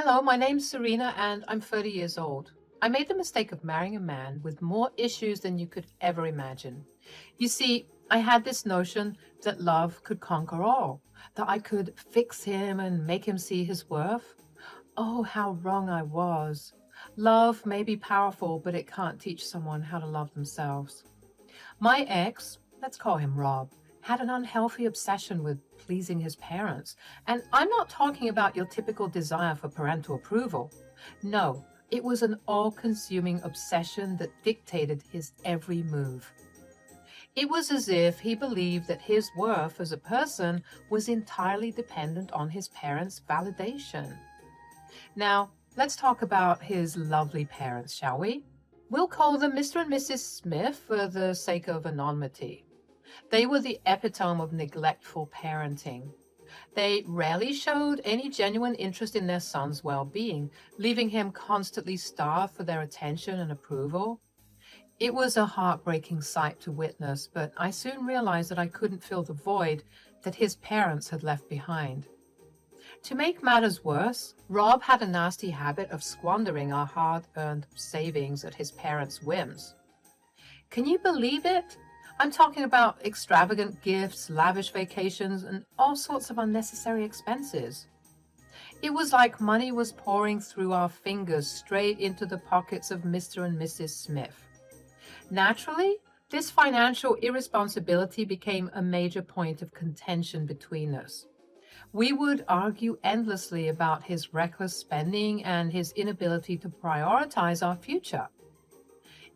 Hello, my name's Serena and I'm 30 years old. I made the mistake of marrying a man with more issues than you could ever imagine. You see, I had this notion that love could conquer all, that I could fix him and make him see his worth. Oh, how wrong I was. Love may be powerful, but it can't teach someone how to love themselves. My ex, let's call him Rob, had an unhealthy obsession with pleasing his parents. And I'm not talking about your typical desire for parental approval. No, it was an all consuming obsession that dictated his every move. It was as if he believed that his worth as a person was entirely dependent on his parents' validation. Now, let's talk about his lovely parents, shall we? We'll call them Mr. and Mrs. Smith for the sake of anonymity. They were the epitome of neglectful parenting. They rarely showed any genuine interest in their son's well-being, leaving him constantly starved for their attention and approval. It was a heartbreaking sight to witness, but I soon realized that I couldn't fill the void that his parents had left behind. To make matters worse, Rob had a nasty habit of squandering our hard-earned savings at his parents' whims. Can you believe it? I'm talking about extravagant gifts, lavish vacations, and all sorts of unnecessary expenses. It was like money was pouring through our fingers straight into the pockets of Mr. and Mrs. Smith. Naturally, this financial irresponsibility became a major point of contention between us. We would argue endlessly about his reckless spending and his inability to prioritize our future.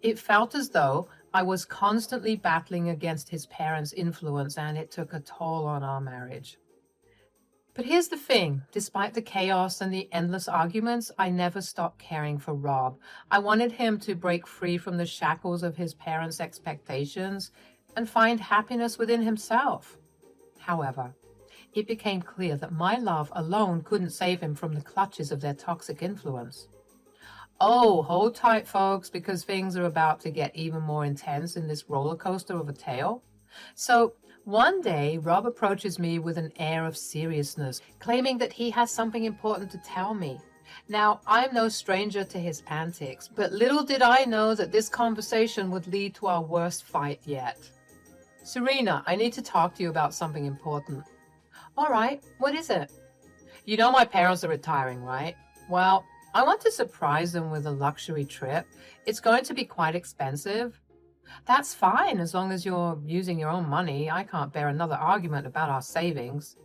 It felt as though I was constantly battling against his parents' influence, and it took a toll on our marriage. But here's the thing, despite the chaos and the endless arguments, I never stopped caring for Rob. I wanted him to break free from the shackles of his parents' expectations and find happiness within himself. However, it became clear that my love alone couldn't save him from the clutches of their toxic influence. Oh, hold tight, folks, because things are about to get even more intense in this roller coaster of a tale. So, one day, Rob approaches me with an air of seriousness, claiming that he has something important to tell me. Now, I'm no stranger to his antics, but little did I know that this conversation would lead to our worst fight yet. Serena, I need to talk to you about something important. All right, what is it? You know my parents are retiring, right? Well, I want to surprise them with a luxury trip. It's going to be quite expensive. That's fine as long as you're using your own money. I can't bear another argument about our savings.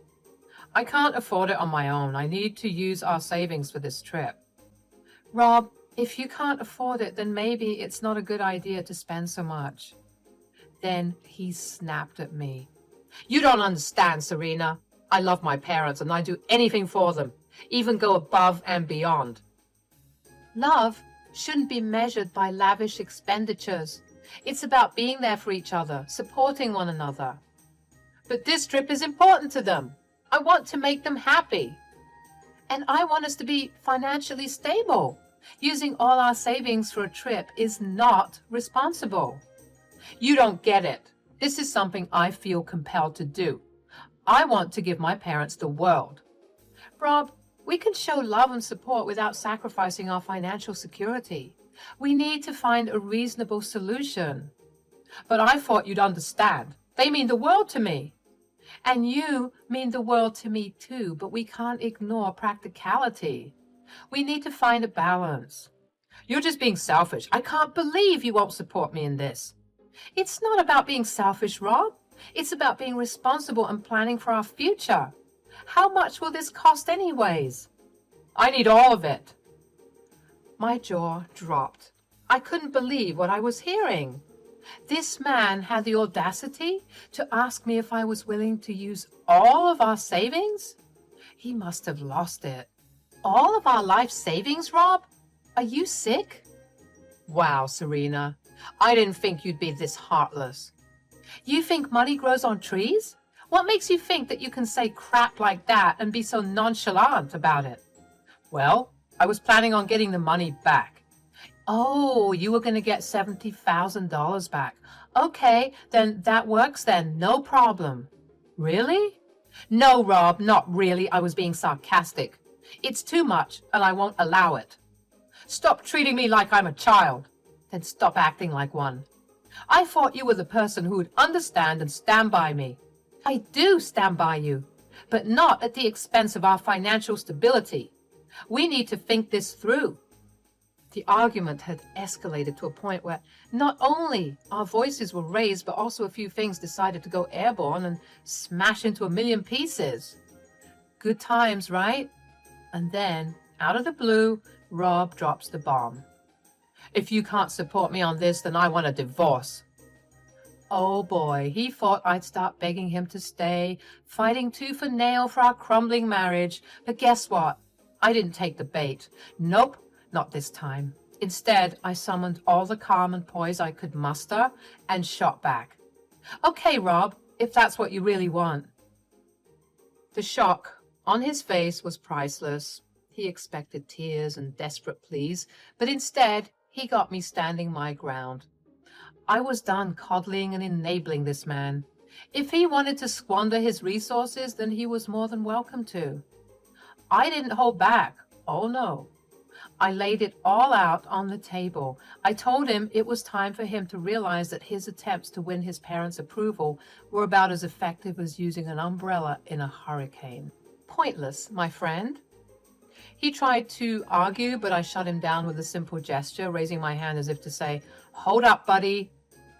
I can't afford it on my own. I need to use our savings for this trip. Rob, if you can't afford it, then maybe it's not a good idea to spend so much. Then he snapped at me. You don't understand, Serena. I love my parents and I'd do anything for them, even go above and beyond. Love shouldn't be measured by lavish expenditures. It's about being there for each other, supporting one another. But this trip is important to them. I want to make them happy. And I want us to be financially stable. Using all our savings for a trip is not responsible. You don't get it. This is something I feel compelled to do. I want to give my parents the world. Rob, we can show love and support without sacrificing our financial security. We need to find a reasonable solution. But I thought you'd understand. They mean the world to me. And you mean the world to me too, but we can't ignore practicality. We need to find a balance. You're just being selfish. I can't believe you won't support me in this. It's not about being selfish, Rob. It's about being responsible and planning for our future. How much will this cost anyways? I need all of it. My jaw dropped. I couldn't believe what I was hearing. This man had the audacity to ask me if I was willing to use all of our savings? He must have lost it. All of our life savings, Rob? Are you sick? Wow, Serena. I didn't think you'd be this heartless. You think money grows on trees? What makes you think that you can say crap like that and be so nonchalant about it? Well, I was planning on getting the money back. Oh, you were going to get $70,000 back. Okay, then that works then. No problem. Really? No, Rob, not really. I was being sarcastic. It's too much, and I won't allow it. Stop treating me like I'm a child. Then stop acting like one. I thought you were the person who would understand and stand by me. I do stand by you, but not at the expense of our financial stability. We need to think this through. The argument had escalated to a point where not only our voices were raised, but also a few things decided to go airborne and smash into a million pieces. Good times, right? And then, out of the blue, Rob drops the bomb. If you can't support me on this, then I want a divorce. Oh boy, he thought I'd start begging him to stay, fighting tooth and nail for our crumbling marriage. But guess what? I didn't take the bait. Nope, not this time. Instead, I summoned all the calm and poise I could muster and shot back. Okay, Rob, if that's what you really want. The shock on his face was priceless. He expected tears and desperate pleas, but instead, he got me standing my ground. I was done coddling and enabling this man. If he wanted to squander his resources, then he was more than welcome to. I didn't hold back. Oh no. I laid it all out on the table. I told him it was time for him to realize that his attempts to win his parents' approval were about as effective as using an umbrella in a hurricane. Pointless, my friend. He tried to argue, but I shut him down with a simple gesture, raising my hand as if to say, "Hold up, buddy."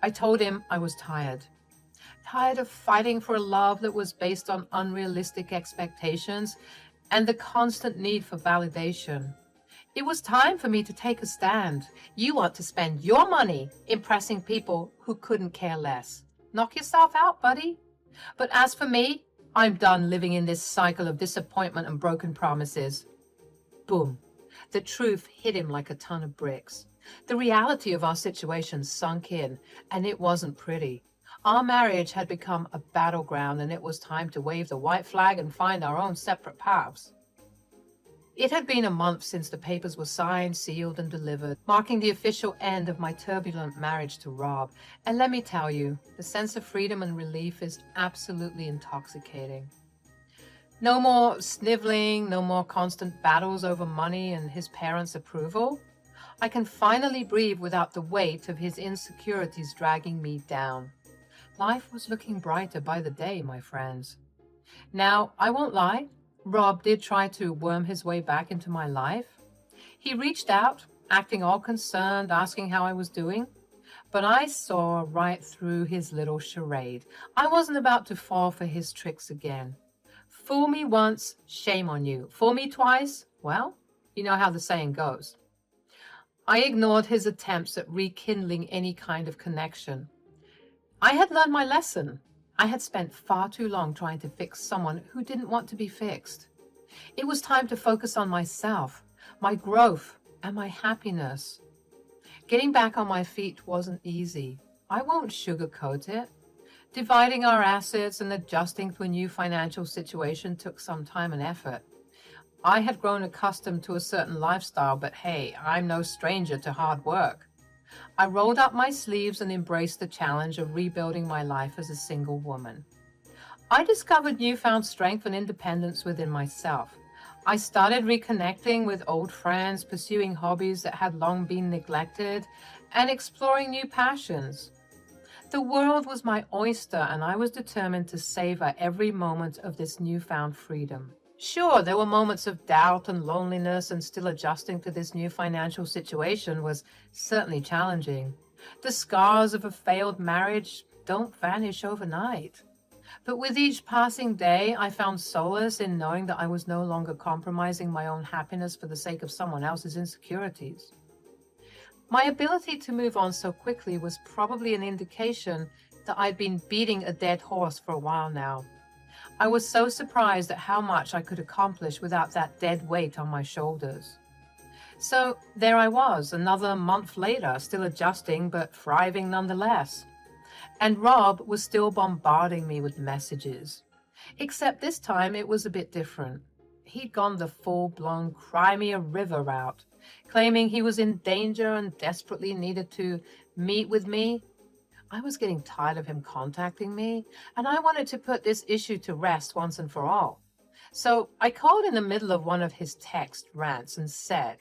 I told him I was tired. Tired of fighting for a love that was based on unrealistic expectations and the constant need for validation. It was time for me to take a stand. You want to spend your money impressing people who couldn't care less. Knock yourself out, buddy. But as for me, I'm done living in this cycle of disappointment and broken promises. Boom. The truth hit him like a ton of bricks. The reality of our situation sunk in, and it wasn't pretty. Our marriage had become a battleground, and it was time to wave the white flag and find our own separate paths. It had been a month since the papers were signed, sealed, and delivered, marking the official end of my turbulent marriage to Rob. And let me tell you, the sense of freedom and relief is absolutely intoxicating. No more sniveling, no more constant battles over money and his parents' approval. I can finally breathe without the weight of his insecurities dragging me down. Life was looking brighter by the day, my friends. Now, I won't lie, Rob did try to worm his way back into my life. He reached out, acting all concerned, asking how I was doing. But I saw right through his little charade. I wasn't about to fall for his tricks again. Fool me once, shame on you. Fool me twice, well, you know how the saying goes. I ignored his attempts at rekindling any kind of connection. I had learned my lesson. I had spent far too long trying to fix someone who didn't want to be fixed. It was time to focus on myself, my growth, and my happiness. Getting back on my feet wasn't easy. I won't sugarcoat it. Dividing our assets and adjusting to a new financial situation took some time and effort. I had grown accustomed to a certain lifestyle, but hey, I'm no stranger to hard work. I rolled up my sleeves and embraced the challenge of rebuilding my life as a single woman. I discovered newfound strength and independence within myself. I started reconnecting with old friends, pursuing hobbies that had long been neglected, and exploring new passions. The world was my oyster, and I was determined to savor every moment of this newfound freedom. Sure, there were moments of doubt and loneliness, and still adjusting to this new financial situation was certainly challenging. The scars of a failed marriage don't vanish overnight. But with each passing day, I found solace in knowing that I was no longer compromising my own happiness for the sake of someone else's insecurities. My ability to move on so quickly was probably an indication that I'd been beating a dead horse for a while now. I was so surprised at how much I could accomplish without that dead weight on my shoulders. So there I was, another month later, still adjusting but thriving nonetheless. And Rob was still bombarding me with messages. Except this time it was a bit different. He'd gone the full-blown cry me a river route, claiming he was in danger and desperately needed to meet with me. I was getting tired of him contacting me, and I wanted to put this issue to rest once and for all. So I called in the middle of one of his text rants and said,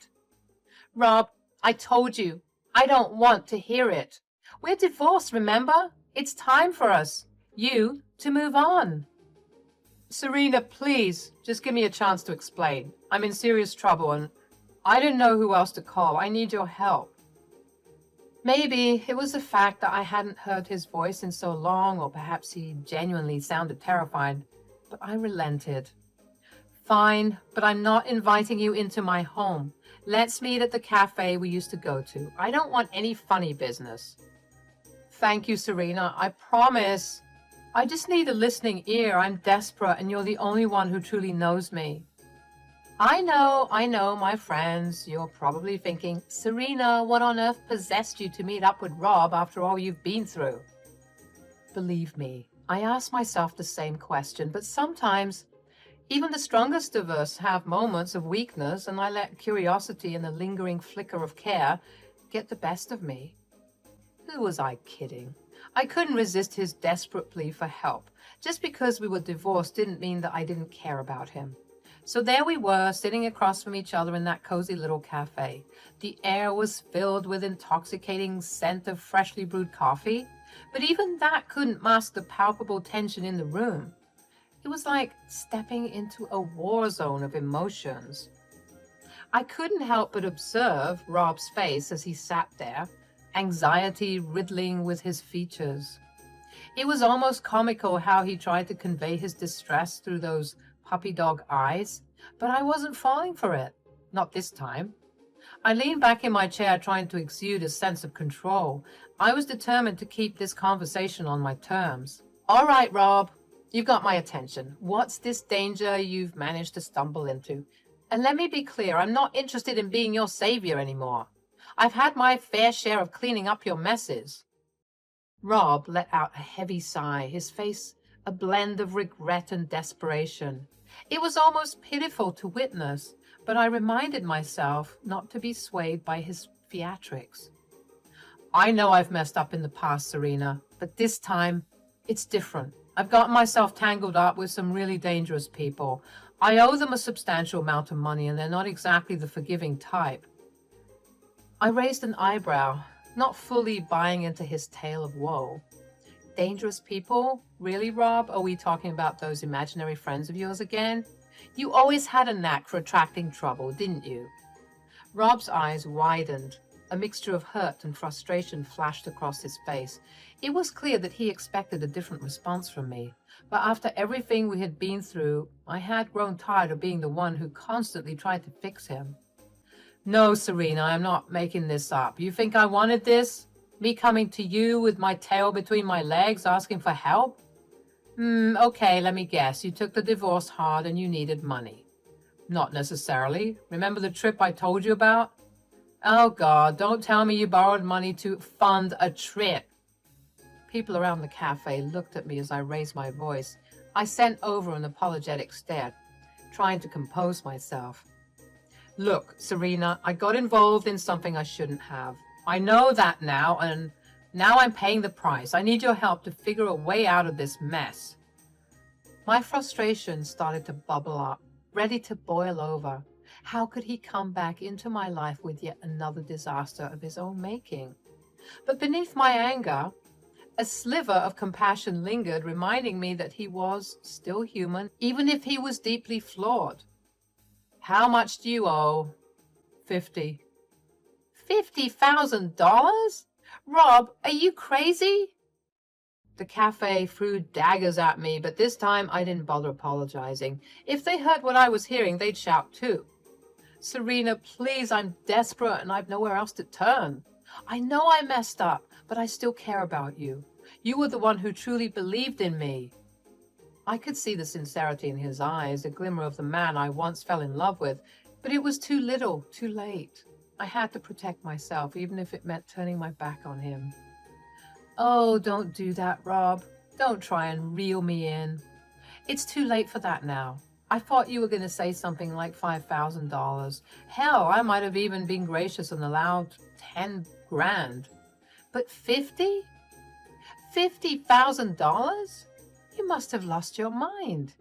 Rob, I told you, I don't want to hear it. We're divorced, remember? It's time for us, you, to move on. Serena, please, just give me a chance to explain. I'm in serious trouble and I didn't know who else to call. I need your help. Maybe it was the fact that I hadn't heard his voice in so long, or perhaps he genuinely sounded terrified, but I relented. Fine, but I'm not inviting you into my home. Let's meet at the cafe we used to go to. I don't want any funny business. Thank you, Serena. I promise. I just need a listening ear. I'm desperate, and you're the only one who truly knows me. I know, my friends. You're probably thinking, Serena, what on earth possessed you to meet up with Rob after all you've been through? Believe me, I ask myself the same question, but sometimes even the strongest of us have moments of weakness, and I let curiosity and the lingering flicker of care get the best of me. Who was I kidding? I couldn't resist his desperate plea for help. Just because we were divorced didn't mean that I didn't care about him. So there we were, sitting across from each other in that cozy little cafe. The air was filled with intoxicating scent of freshly brewed coffee, but even that couldn't mask the palpable tension in the room. It was like stepping into a war zone of emotions. I couldn't help but observe Rob's face as he sat there, anxiety riddling with his features. It was almost comical how he tried to convey his distress through those puppy dog eyes, but I wasn't falling for it. Not this time. I leaned back in my chair, trying to exude a sense of control. I was determined to keep this conversation on my terms. All right, Rob, you've got my attention. What's this danger you've managed to stumble into? And let me be clear, I'm not interested in being your savior anymore. I've had my fair share of cleaning up your messes. Rob let out a heavy sigh, his face a blend of regret and desperation. It was almost pitiful to witness, but I reminded myself not to be swayed by his theatrics. I know I've messed up in the past, Serena, but this time it's different. I've gotten myself tangled up with some really dangerous people. I owe them a substantial amount of money, and they're not exactly the forgiving type. I raised an eyebrow, not fully buying into his tale of woe. Dangerous people? Really, Rob? Are we talking about those imaginary friends of yours again? You always had a knack for attracting trouble, didn't you? Rob's eyes widened. A mixture of hurt and frustration flashed across his face. It was clear that he expected a different response from me. But after everything we had been through, I had grown tired of being the one who constantly tried to fix him. No, Serena, I'm not making this up. You think I wanted this? Me coming to you with my tail between my legs asking for help? Okay, let me guess. You took the divorce hard and you needed money. Not necessarily. Remember the trip I told you about? Oh, God, don't tell me you borrowed money to fund a trip. People around the cafe looked at me as I raised my voice. I sent over an apologetic stare, trying to compose myself. Look, Serena, I got involved in something I shouldn't have. I know that now, and now I'm paying the price. I need your help to figure a way out of this mess. My frustration started to bubble up, ready to boil over. How could he come back into my life with yet another disaster of his own making? But beneath my anger, a sliver of compassion lingered, reminding me that he was still human, even if he was deeply flawed. How much do you owe? $50,000. $50,000? Rob, are you crazy? The cafe threw daggers at me, but this time I didn't bother apologizing. If they heard what I was hearing, they'd shout too. Serena, please, I'm desperate and I've nowhere else to turn. I know I messed up, but I still care about you. You were the one who truly believed in me. I could see the sincerity in his eyes, a glimmer of the man I once fell in love with, but it was too little, too late. I had to protect myself, even if it meant turning my back on him. Oh, don't do that, Rob. Don't try and reel me in. It's too late for that now. I thought you were going to say something like $5,000. Hell, I might have even been gracious and allowed 10 grand. But 50? $50,000? You must have lost your mind.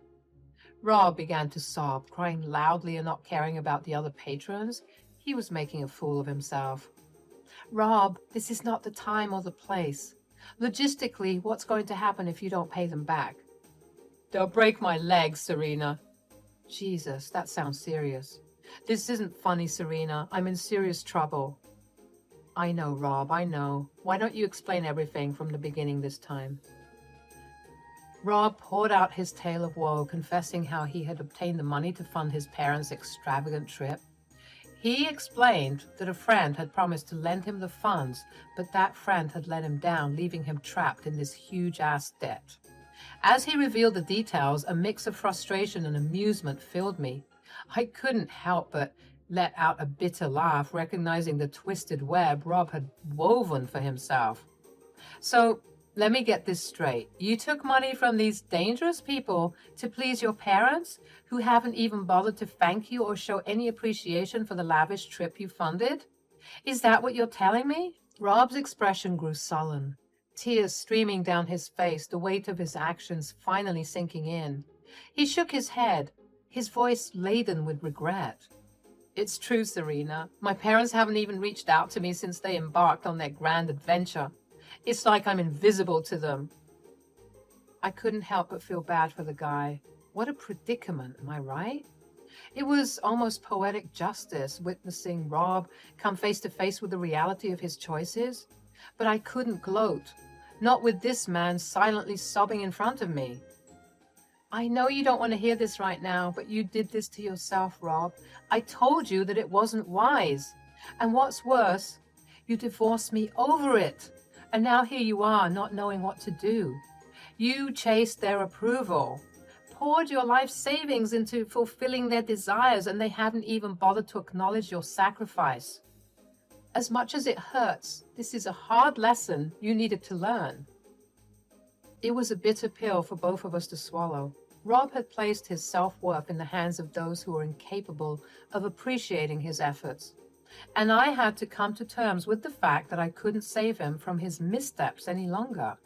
Rob began to sob, crying loudly and not caring about the other patrons. He was making a fool of himself. Rob, this is not the time or the place. Logistically, what's going to happen if you don't pay them back? They'll break my legs, Serena. Jesus, that sounds serious. This isn't funny, Serena. I'm in serious trouble. I know, Rob, I know. Why don't you explain everything from the beginning this time? Rob poured out his tale of woe, confessing how he had obtained the money to fund his parents' extravagant trip. He explained that a friend had promised to lend him the funds, but that friend had let him down, leaving him trapped in this huge-ass debt. As he revealed the details, a mix of frustration and amusement filled me. I couldn't help but let out a bitter laugh, recognizing the twisted web Rob had woven for himself. So, let me get this straight. You took money from these dangerous people to please your parents, who haven't even bothered to thank you or show any appreciation for the lavish trip you funded? Is that what you're telling me? Rob's expression grew sullen, tears streaming down his face, the weight of his actions finally sinking in. He shook his head, his voice laden with regret. It's true, Serena. My parents haven't even reached out to me since they embarked on their grand adventure. It's like I'm invisible to them. I couldn't help but feel bad for the guy. What a predicament, am I right? It was almost poetic justice witnessing Rob come face to face with the reality of his choices. But I couldn't gloat, not with this man silently sobbing in front of me. I know you don't want to hear this right now, but you did this to yourself, Rob. I told you that it wasn't wise. And what's worse, you divorced me over it. And now here you are, not knowing what to do. You chased their approval, poured your life savings into fulfilling their desires, and they haven't even bothered to acknowledge your sacrifice. As much as it hurts, this is a hard lesson you needed to learn. It was a bitter pill for both of us to swallow. Rob had placed his self-worth in the hands of those who were incapable of appreciating his efforts. And I had to come to terms with the fact that I couldn't save him from his missteps any longer.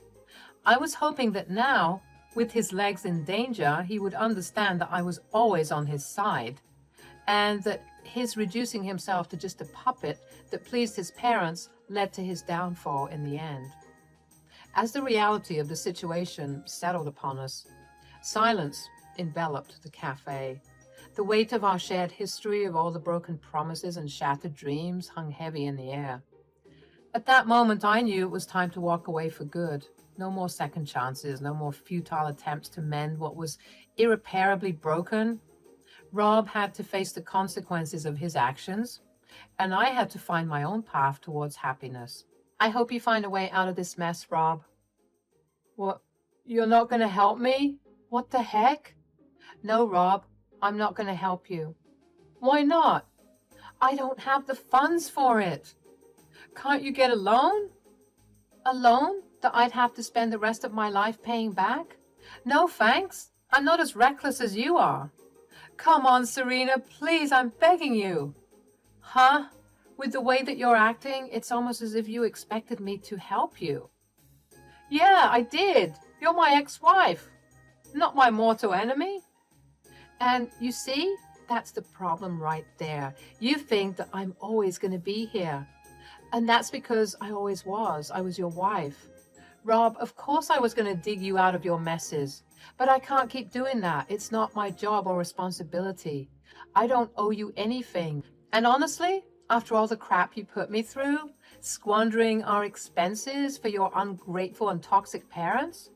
I was hoping that now, with his legs in danger, he would understand that I was always on his side, and that his reducing himself to just a puppet that pleased his parents led to his downfall in the end. As the reality of the situation settled upon us, silence enveloped the cafe. The weight of our shared history, of all the broken promises and shattered dreams, hung heavy in the air. At that moment, I knew it was time to walk away for good. No more second chances, no more futile attempts to mend what was irreparably broken. Rob had to face the consequences of his actions, and I had to find my own path towards happiness. I hope you find a way out of this mess, Rob. What? You're not going to help me? What the heck? No, Rob, I'm not going to help you. Why not? I don't have the funds for it. Can't you get a loan? A loan that I'd have to spend the rest of my life paying back? No, thanks. I'm not as reckless as you are. Come on, Serena, please, I'm begging you. Huh? With the way that you're acting, it's almost as if you expected me to help you. Yeah, I did. You're my ex-wife, not my mortal enemy. And you see, that's the problem right there. You think that I'm always going to be here. And that's because I always was. I was your wife. Rob, of course I was going to dig you out of your messes. But I can't keep doing that. It's not my job or responsibility. I don't owe you anything. And honestly, after all the crap you put me through, squandering our expenses for your ungrateful and toxic parents,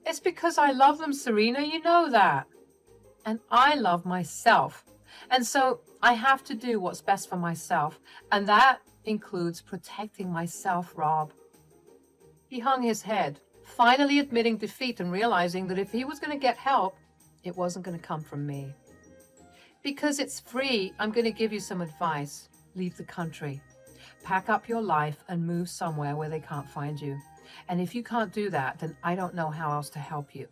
it's because I love them, Serena, you know that. And I love myself. And so I have to do what's best for myself. And that includes protecting myself, Rob. He hung his head, finally admitting defeat and realizing that if he was going to get help, it wasn't going to come from me. Because it's free, I'm going to give you some advice. Leave the country. Pack up your life and move somewhere where they can't find you. And if you can't do that, then I don't know how else to help you.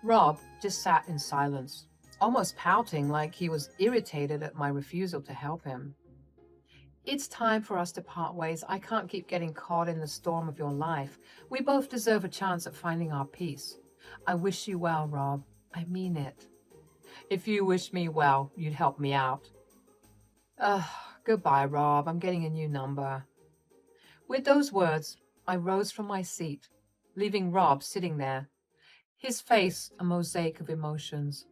Rob just sat in silence, almost pouting like he was irritated at my refusal to help him. It's time for us to part ways. I can't keep getting caught in the storm of your life. We both deserve a chance at finding our peace. I wish you well, Rob. I mean it. If you wish me well, you'd help me out. Ugh, goodbye, Rob. I'm getting a new number. With those words, I rose from my seat, leaving Rob sitting there, his face a mosaic of emotions.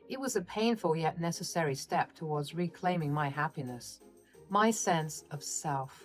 It was a painful yet necessary step towards reclaiming my happiness, my sense of self.